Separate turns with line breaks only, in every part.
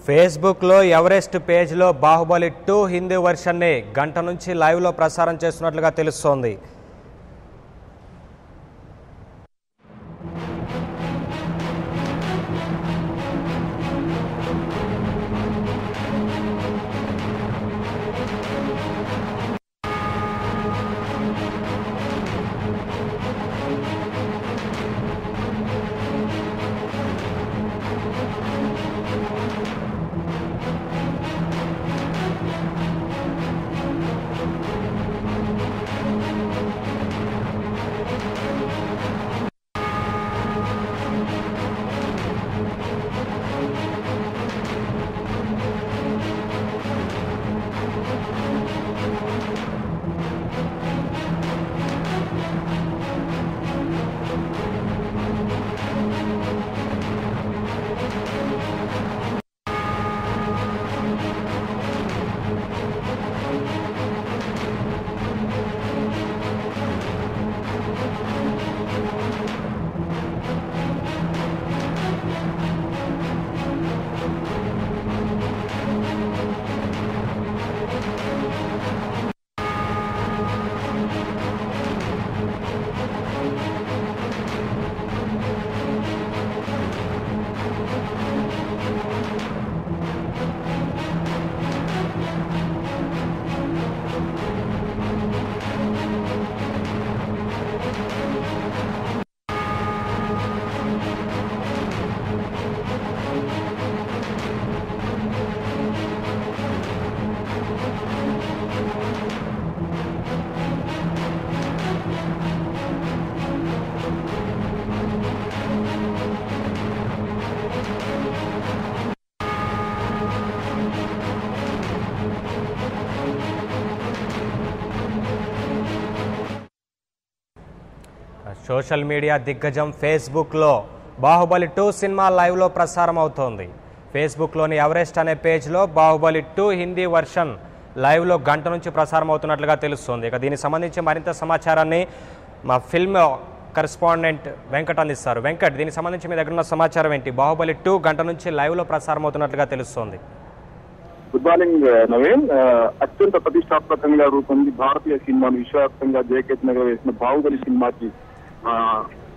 ఫేస్బుక్లో ఎవరెస్ట్ పేజ్లో బాహుబలి 2 హిందీ వర్షన్ని గంట నుంచి లైవ్లో ప్రసారం చేస్తున్నట్లుగా తెలుస్తోంది. సోషల్ మీడియా దిగ్గజం ఫేస్బుక్లో బాహుబలి 2 సినిమా లైవ్లో ప్రసారం అవుతోంది. ఫేస్బుక్లోని ఎవరెస్ట్ అనే పేజ్లో బాహుబలి 2 హిందీ వర్షన్ లైవ్లో గంట నుంచి ప్రసారం అవుతున్నట్లుగా తెలుస్తోంది. ఇక దీనికి సంబంధించి మరింత సమాచారాన్ని మా ఫిల్మ్ కరెస్పాండెంట్ వెంకట్ అందిస్తారు. వెంకట్, దీనికి సంబంధించి మీ దగ్గర ఉన్న సమాచారం ఏంటి? బాహుబలి 2 గంట నుంచి లైవ్లో ప్రసారం అవుతున్నట్లుగా తెలుస్తోంది.
Good morning Naveen. అత్యంత ప్రతిష్టాత్మకంగా రూపొంది భారతీయ సినిమాను విశ్వవ్యాప్తంగా జయకేతనగా వేసిన బాహుబలి సినిమాకి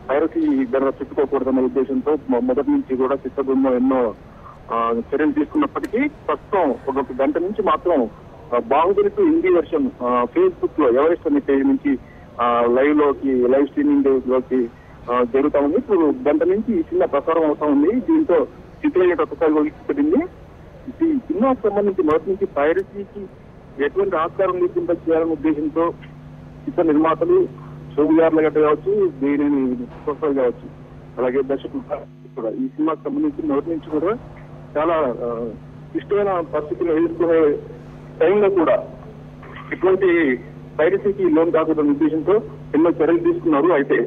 పైరసీ ధర చుట్టుకోకూడదన్న ఉద్దేశంతో మొదటి నుంచి కూడా చిత్రబృందం ఎన్నో చర్యలు తీసుకున్నప్పటికీ ప్రస్తుతం ఒక గంట నుంచి మాత్రం బాహుబలి 2 హిందీ వర్షన్ ఫేస్బుక్ లో ఎవరెస్ట్ అనే పేజ్ నుంచి లైవ్ స్ట్రీమింగ్ లోకి జరుగుతా ఉంది. ఇప్పుడు గంట నుంచి ఈ సినిమా ప్రసారం అవుతా ఉంది. దీంతో చిత్రయూనిట్ ఒకసారి ఒలికిపడింది. ఈ సినిమాకు సంబంధించి మొదటి నుంచి పైరసీకి ఎటువంటి ఆస్కారం లేకుండా చేయాలనే ఉద్దేశంతో చిత్ర నిర్మాతలు, షోబియార్లు గట్ట కావచ్చు, దీనిని ప్రొఫెసర్ కావచ్చు, అలాగే దర్శకులు కూడా ఈ సినిమాకు సంబంధించి మొదటి నుంచి కూడా చాలా ఇష్టమైన పరిస్థితులు ఎదుర్కొనే టైంలో కూడా ఇటువంటి పైరసీకి లోన్ కాకూడదన్న ఉద్దేశంతో ఎన్నో చర్యలు తీసుకున్నారు. అయితే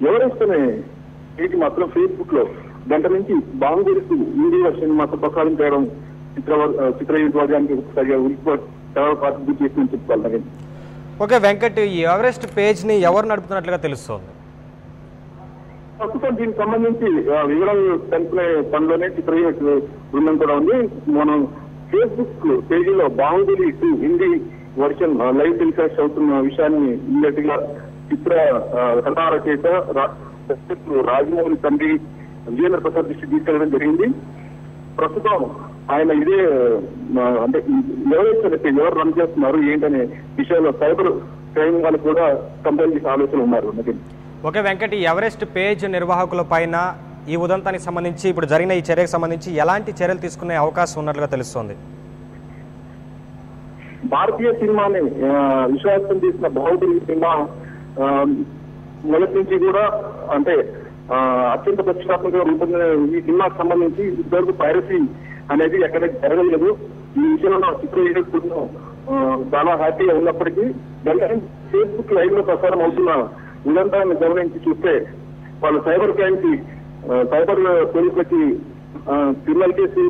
ఎవరెస్ట్ అనే పేజీ మాత్రం ఫేస్బుక్ లో గంట నుంచి బాహుబలి హిందీ వర్షన్ మాకు ప్రసారం చేయడం చిత్ర వర్గానికి సరిగా ఉనికి చేసి చెప్పుకోవాలి.
ఓకే వెంకట్, ఈ ఎవరెస్ట్ పేజ్ని ఎవరు నడుపుతున్నట్లుగా తెలుస్తోంది?
ప్రస్తుతం దీనికి సంబంధించి వివరాలు తెలుసుకునే పనిలోనే చిత్ర బృందం కూడా ఉంది. మనం ఫేస్బుక్ పేజీలో Baahubali 2 Hindi version live telecast అవుతున్న విషయాన్ని ఇమ్మీడియట్ గా చిత్ర కథా రచయిత రాజమౌళి తండ్రి విజయేంద్ర ప్రసాద్ దృష్టి తీసుకెళ్లడం జరిగింది. ప్రస్తుతం ఆయన ఇదే అంటే ఎవరు రన్ చేస్తున్నారు ఏంటనే విషయంలో సైబర్ క్రైమ్ వాళ్ళు కూడా కంప్లైంట్ చేసే ఆలోచన ఉన్నారు.
ఓకే వెంకట్, ఈ ఎవరెస్ట్ పేజ్ నిర్వాహకుల పైన ఈ ఉదంతానికి సంబంధించి ఇప్పుడు జరిగిన ఈ చర్యకు సంబంధించి ఎలాంటి చర్యలు తీసుకునే అవకాశం ఉన్నట్లుగా తెలుస్తోంది?
భారతీయ సినిమాని విశ్వాసం చేసిన బాహుబలి సినిమా మొదటి నుంచి కూడా అంటే అత్యంత ప్రతిష్టాత్మకంగా రూపొందిన ఈ సినిమాకు సంబంధించి ఇద్దరు పైరసీ అనేది ఎక్కడ జరగలేదు. ఈ విషయంలో చిత్ర యూనిట్ చాలా హ్యాపీగా ఉన్నప్పటికీ వెంటనే ఫేస్బుక్ లైవ్ లో ప్రసారం అవుతున్న ఉదంతాన్ని గమనించి చూస్తే వాళ్ళు సైబర్ క్రైమ్ కి సైబర్ పోలీసులకి క్రిమినల్ కేసు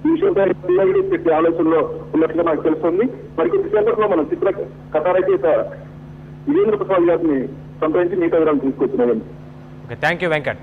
ఈ విషయంపై క్రిమినల్ కేసు పెట్టే ఆలోచనలో ఉన్నట్లుగా నాకు తెలుస్తుంది. మరికొద్ది సేపట్లో మనం చిత్ర కథా రచయిత విజయేంద్ర ప్రసాద్ గారిని సంప్రదించి మిగతా వివరాలు తీసుకొచ్చినామండి.
Okay, thank you Venkat.